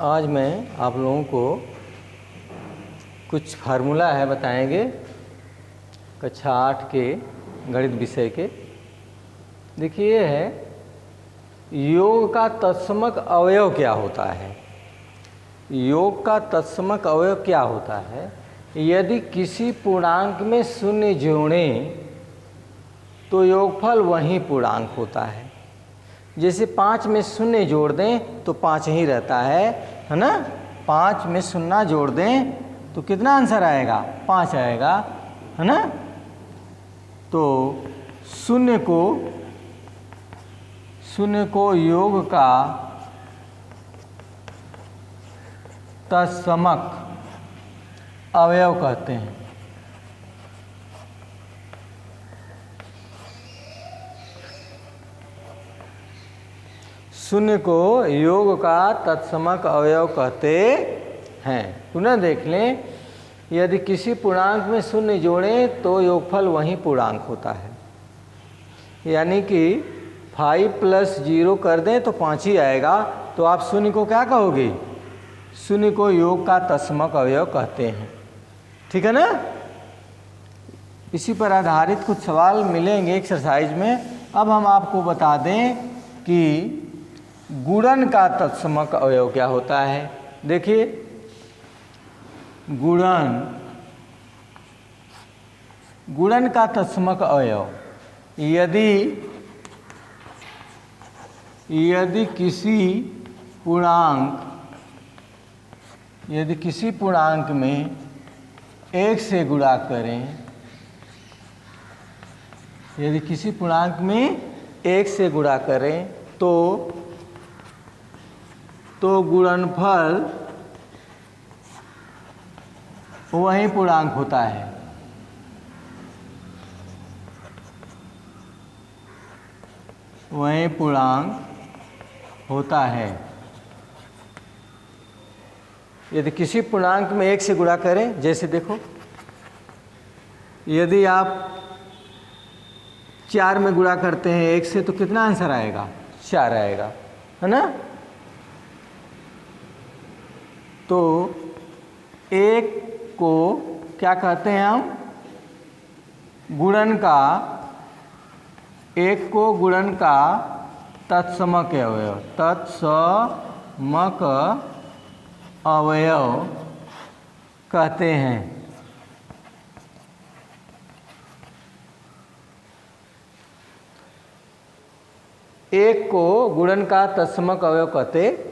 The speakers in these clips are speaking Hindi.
आज मैं आप लोगों को कुछ फार्मूला है बताएंगे कक्षा 8 के गणित विषय के। देखिए ये है योग का तत्समक अवयव क्या होता है। योग का तत्समक अवयव क्या होता है? यदि किसी पूर्णांक में शून्य जोड़ें तो योगफल वही पूर्णांक होता है। जैसे 5 में शून्य जोड़ दें तो 5 ही रहता है ना। 5 में शून्य जोड़ दें तो कितना आंसर आएगा? 5 आएगा, है ना। तो शून्य को योग का तत्समक अवयव कहते हैं। शून्य को योग का तत्समक अवयव कहते हैं। पुनः देख लें, यदि किसी पूर्णांक में शून्य जोड़ें तो योगफल वही पूर्णांक होता है। यानी कि 5 + 0 कर दें तो 5 ही आएगा। तो आप शून्य को क्या कहोगे? शून्य को योग का तत्समक अवयव कहते हैं। ठीक है ना। इसी पर आधारित कुछ सवाल मिलेंगे एक्सरसाइज में। अब हम आपको बता दें कि गुणन का तत्समक अवयव क्या होता है। देखिए, गुणन का तत्समक अवयव यदि किसी पूर्णांक में 1 से गुणा करें, यदि किसी पूर्णांक में 1 से गुणा करें तो गुणनफल वही पूर्णांक होता है। वही पूर्णांक होता है। यदि किसी पूर्णांक में 1 से गुणा करें, जैसे देखो, यदि आप 4 में गुणा करते हैं 1 से तो कितना आंसर आएगा? 4 आएगा, है ना। तो 1 को क्या कहते हैं हम? गुणन का तत्समक अवयव, तत्समक अवयव कहते हैं। एक को गुणन का तत्समक अवयव कहते।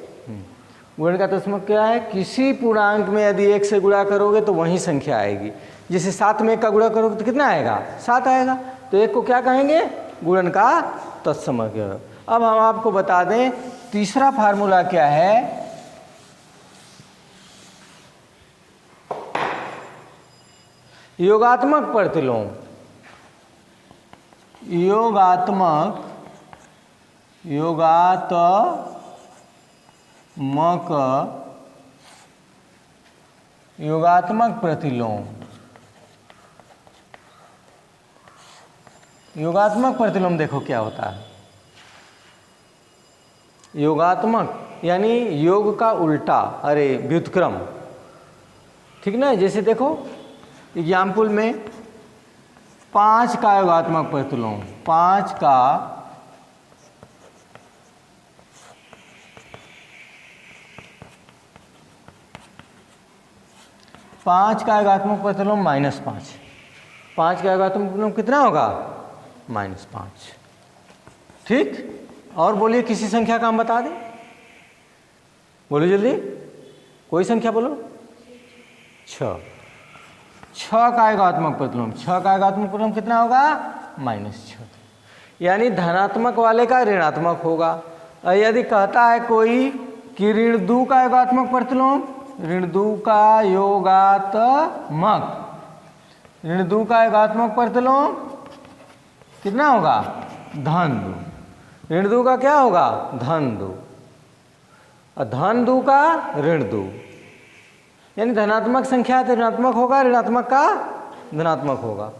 गुणन का तत्समक क्या है? किसी पूर्णांक में यदि 1 से गुणा करोगे तो वही संख्या आएगी। जैसे 7 में 1 का गुणा करोगे तो कितना आएगा? 7 आएगा। तो 1 को क्या कहेंगे? गुणन का तत्समक अवयव। अब हम आपको बता दें तीसरा फार्मूला क्या है। योगात्मक प्रतिलोम। योगात्मक प्रतिलोम। योगात्मक प्रतिलोम देखो क्या होता है। योगात्मक यानी योग का उल्टा, अरे व्युत्क्रम। ठीक ना। जैसे देखो एग्जाम्पल में 5 का योगात्मक प्रतिलोम, 5 का योगात्मक प्रतिलोम -5। 5 का योगात्मक प्रतिलोम कितना होगा? -5। ठीक। और बोलिए किसी संख्या का हम बता दें। बोलो जल्दी, कोई संख्या बोलो। 6 का योगात्मक प्रतिलोम, 6 का योगात्मक प्रतिलोम कितना होगा? -6। यानी धनात्मक वाले का ऋणात्मक होगा। और यदि कहता है कोई कि ऋण 2 का योगात्मक प्रतिलोम, ऋण 2 का योगात्मक प्रतिलोम कितना होगा? धन 2। ऋण 2 का क्या होगा? धन 2। और धन 2 का ऋण 2। यानी धनात्मक संख्या तो ऋणात्मक होगा, ऋणात्मक का धनात्मक होगा।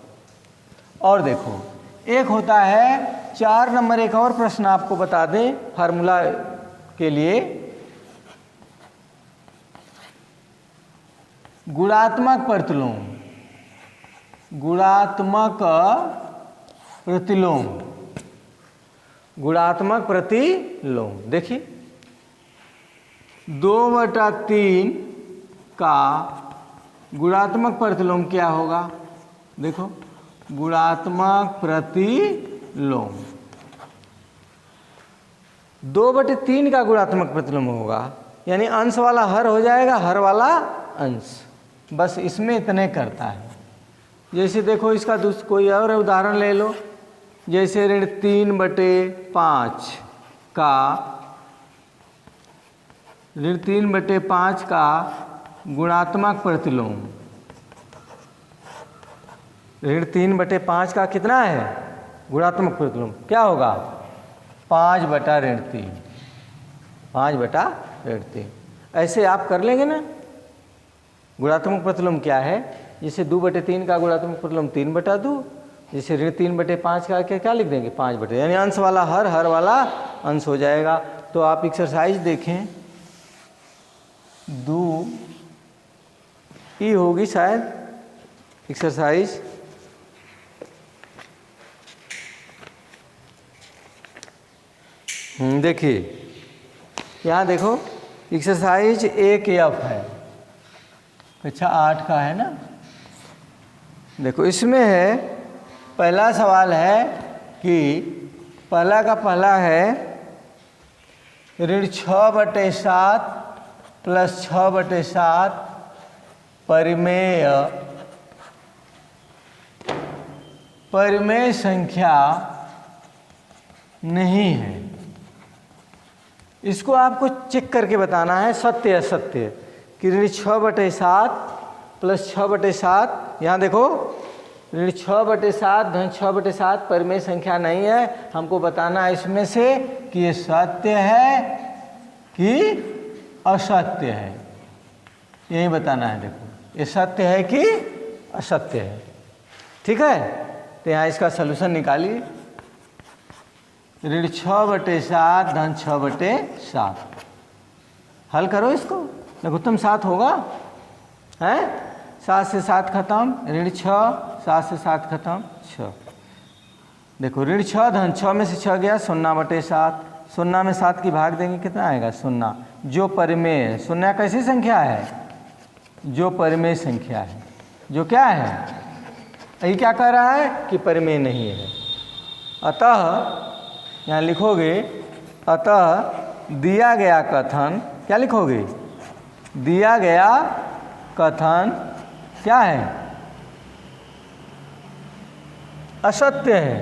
और देखो एक होता है 4 नंबर, एक और प्रश्न आपको बता दें फार्मूला के लिए। गुणात्मक प्रतिलोम, गुणात्मक प्रतिलोम, गुणात्मक प्रतिलोम। देखिए 2/3 का गुणात्मक प्रतिलोम क्या होगा? देखो गुणात्मक प्रतिलोम 2/3 का गुणात्मक प्रतिलोम होगा, यानी अंश वाला हर हो जाएगा, हर वाला अंश। बस इसमें इतने करता है। जैसे देखो इसका कोई और उदाहरण ले लो, जैसे ऋण 3/5 का, ऋण 3/5 का गुणात्मक प्रतिलोम, ऋण 3/5 का कितना है गुणात्मक प्रतिलोम? क्या होगा? 5/3, 5/3। ऐसे आप कर लेंगे ना। गुणात्मक प्रतिलोम क्या है? जैसे 2/3 का गुणात्मक प्रतिलोम 3/2, जैसे ऋण 3/5 का क्या लिख देंगे? 5/, यानी अंश वाला हर, हर वाला अंश हो जाएगा। तो आप एक्सरसाइज देखें, 2 ई होगी शायद एक्सरसाइज। देखिए यहाँ देखो एक्सरसाइज 1F है, अच्छा 8 का है ना। देखो इसमें है, पहला सवाल है कि पहला का पहला है ऋण 6/7 प्लस 6/7 परिमेय, परिमेय संख्या नहीं है। इसको आपको चेक करके बताना है सत्य असत्य, कि ऋण 6/7 प्लस 6/7, यहाँ देखो ऋण 6/7 धन 6/7 परिमेय संख्या नहीं है। हमको बताना है इसमें से कि ये सत्य है कि असत्य है, यही बताना है। देखो ये सत्य है कि असत्य है, ठीक है। तो यहाँ इसका सलूशन निकालिए, ऋण 6/7 धन 6/7, हल करो इसको, लघुत्तम 7 होगा, है 7 से 7 खत्म, ऋण 6, 7 से 7 खत्म 6। देखो ऋण 6 धन 6 में से 6 गया, 0/7, 0 में 7 की भाग देंगे कितना आएगा? 0। जो परिमेय है, 0 कैसी संख्या है? जो परिमेय संख्या है, जो क्या है? यही क्या कह रहा है कि परिमेय नहीं है। अतः यहाँ लिखोगे, अतः दिया गया कथन, क्या लिखोगे? दिया गया कथन क्या है? असत्य है।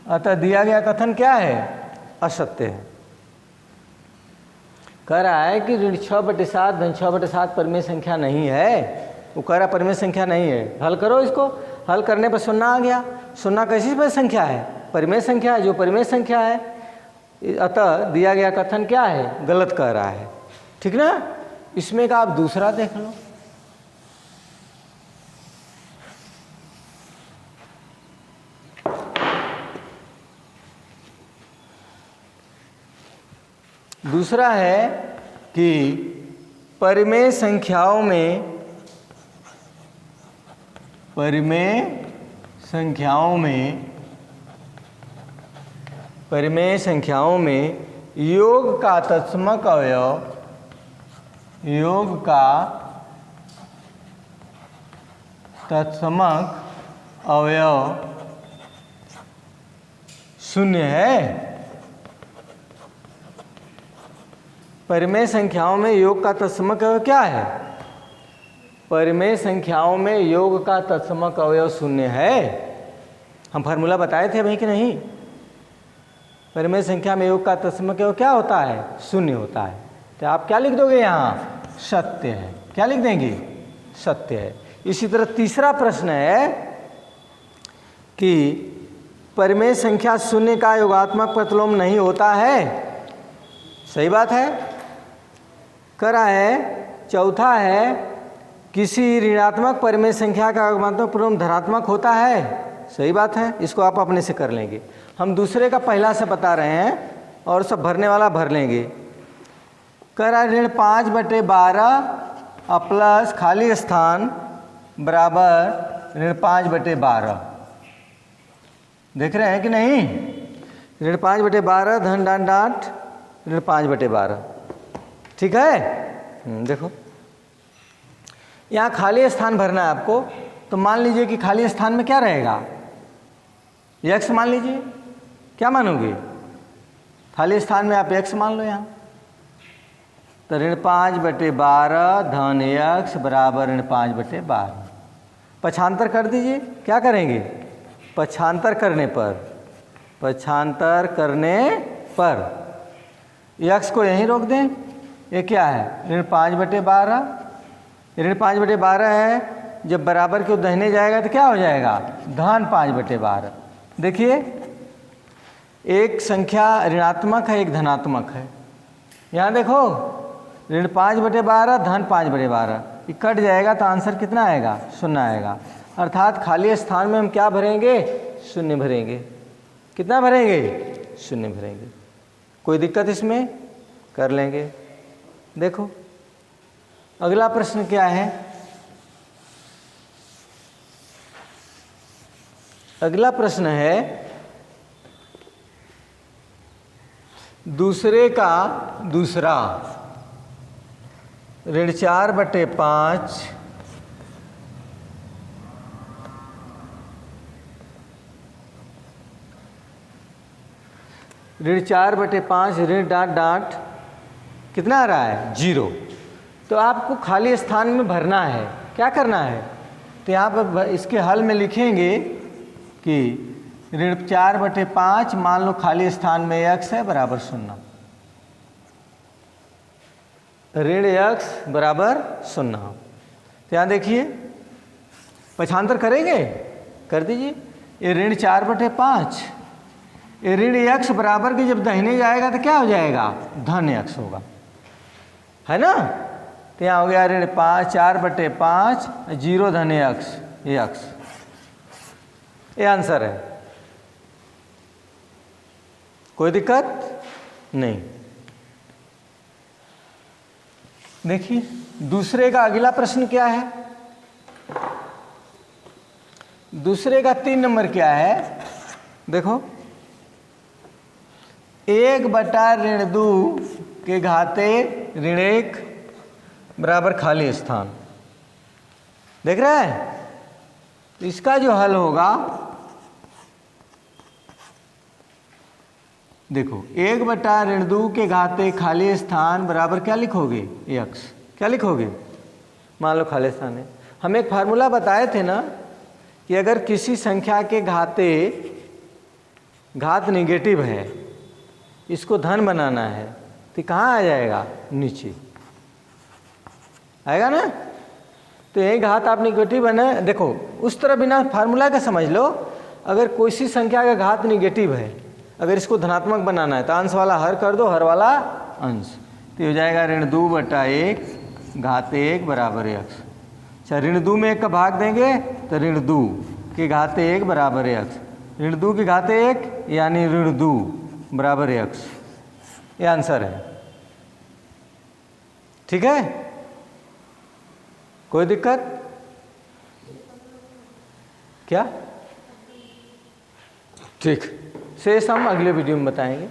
अतः दिया गया कथन क्या है? असत्य है। कह रहा है कि ऋण 6/7 धन 6/7 परिमेय संख्या नहीं है। वो कह रहा परिमेय संख्या नहीं है। हल करो इसको, हल करने पर 0 आ गया। 0 कैसी संख्या है? परिमेय संख्या है, जो परिमेय संख्या है। अतः दिया गया कथन क्या है? गलत कह रहा है, ठीक ना। इसमें का आप दूसरा देख लो, दूसरा है कि परिमेय संख्याओं में, परिमेय संख्याओं में, परिमेय संख्याओं में योग का तत्समक अवयव, योग का तत्समक अवयव 0 है। परिमेय संख्याओं में योग का तत्समक अवयव क्या है? परिमेय संख्याओं में योग का तत्समक अवयव 0 है। हम फार्मूला बताए थे भाई कि नहीं? परिमेय संख्या में योग का तत्समक अवयव क्या होता है? 0 होता है। तो आप क्या लिख दोगे यहाँ? सत्य है। क्या लिख देंगे? सत्य है। इसी तरह तीसरा प्रश्न है कि परिमेय संख्या 0 का योगात्मक प्रतिलोम नहीं होता है। सही बात है, कह रहा है। चौथा है किसी ऋणात्मक परिमेय संख्या का योगात्मक प्रतिलोम धनात्मक होता है। सही बात है, इसको आप अपने से कर लेंगे। हम दूसरे का पहला से बता रहे हैं और सब भरने वाला भर लेंगे। कह रहा है ऋण 5/12 प्लस खाली स्थान बराबर ऋण 5/12। देख रहे हैं कि नहीं? ऋण 5/12 धन डाट डाट ऋण 5/12। ठीक है? देखो यहाँ खाली स्थान भरना है आपको, तो मान लीजिए कि खाली स्थान में क्या रहेगा, x मान लीजिए। क्या मानोगे? खाली स्थान में आप x मान लो यहाँ। तो ऋण 5/12 धन x बराबर ऋण 5/12। पक्षांतर कर दीजिए। क्या करेंगे? पक्षांतर करने पर x को यहीं रोक दें। ये क्या है? ऋण 5/12। ऋण 5/12 है, जब बराबर के दाहिने जाएगा तो क्या हो जाएगा? धन 5/12। देखिए एक संख्या ऋणात्मक है, एक धनात्मक है। यहाँ देखो ऋण 5/12 धन 5/12, ये कट जाएगा तो आंसर कितना आएगा? 0 आएगा। अर्थात खाली स्थान में हम क्या भरेंगे? 0 भरेंगे। कितना भरेंगे? 0 भरेंगे। कोई दिक्कत इसमें? कर लेंगे। देखो अगला प्रश्न क्या है? अगला प्रश्न है दूसरे का दूसरा ऋण 4/5 ऋण 4/5 ऋण डाट डाट कितना आ रहा है? 0। तो आपको खाली स्थान में भरना है। क्या करना है? तो यहाँ पर इसके हल में लिखेंगे कि ऋण 4/5 मान लो खाली स्थान में x है बराबर 0। ऋण x बराबर 0। तो यहाँ देखिए पक्षांतर करेंगे? कर दीजिए। ये ऋण 4/5, ये ऋण x बराबर के जब दाहिने जाएगा तो क्या हो जाएगा? धन x होगा, है ना? तो यहाँ हो गया ऋण 4/5 0 धन x, ये x। ये आंसर है। कोई दिक्कत नहीं। देखिए दूसरे का अगला प्रश्न क्या है? दूसरे का 3 नंबर क्या है? देखो 1/2 के घाते ऋण 1 बराबर खाली स्थान। देख रहे हैं? इसका जो हल होगा, देखो 1/2 के घाते खाली स्थान बराबर क्या लिखोगे? x। क्या लिखोगे? मान लो खाली स्थान है। हम एक फार्मूला बताए थे ना कि अगर किसी संख्या के घात निगेटिव है, इसको धन बनाना है, तो कहाँ आ जाएगा? नीचे आएगा ना। तो यही घात आप निगेटिव है ना। देखो उस तरह बिना फार्मूला का समझ लो। अगर कोई सी संख्या का घात निगेटिव है, अगर इसको धनात्मक बनाना है तो अंश वाला हर कर दो, हर वाला अंश। तो हो जाएगा ऋण 2/1 घात 1 बराबर x। अच्छा ऋण 2 में 1 का भाग देंगे तो ऋण 2 के घात 1 बराबर x। ऋण 2 के घात 1 यानी ऋण 2 बराबर x। ये आंसर है। ठीक है? कोई दिक्कत? क्या? ठीक, शेष हम अगले वीडियो में बताएंगे।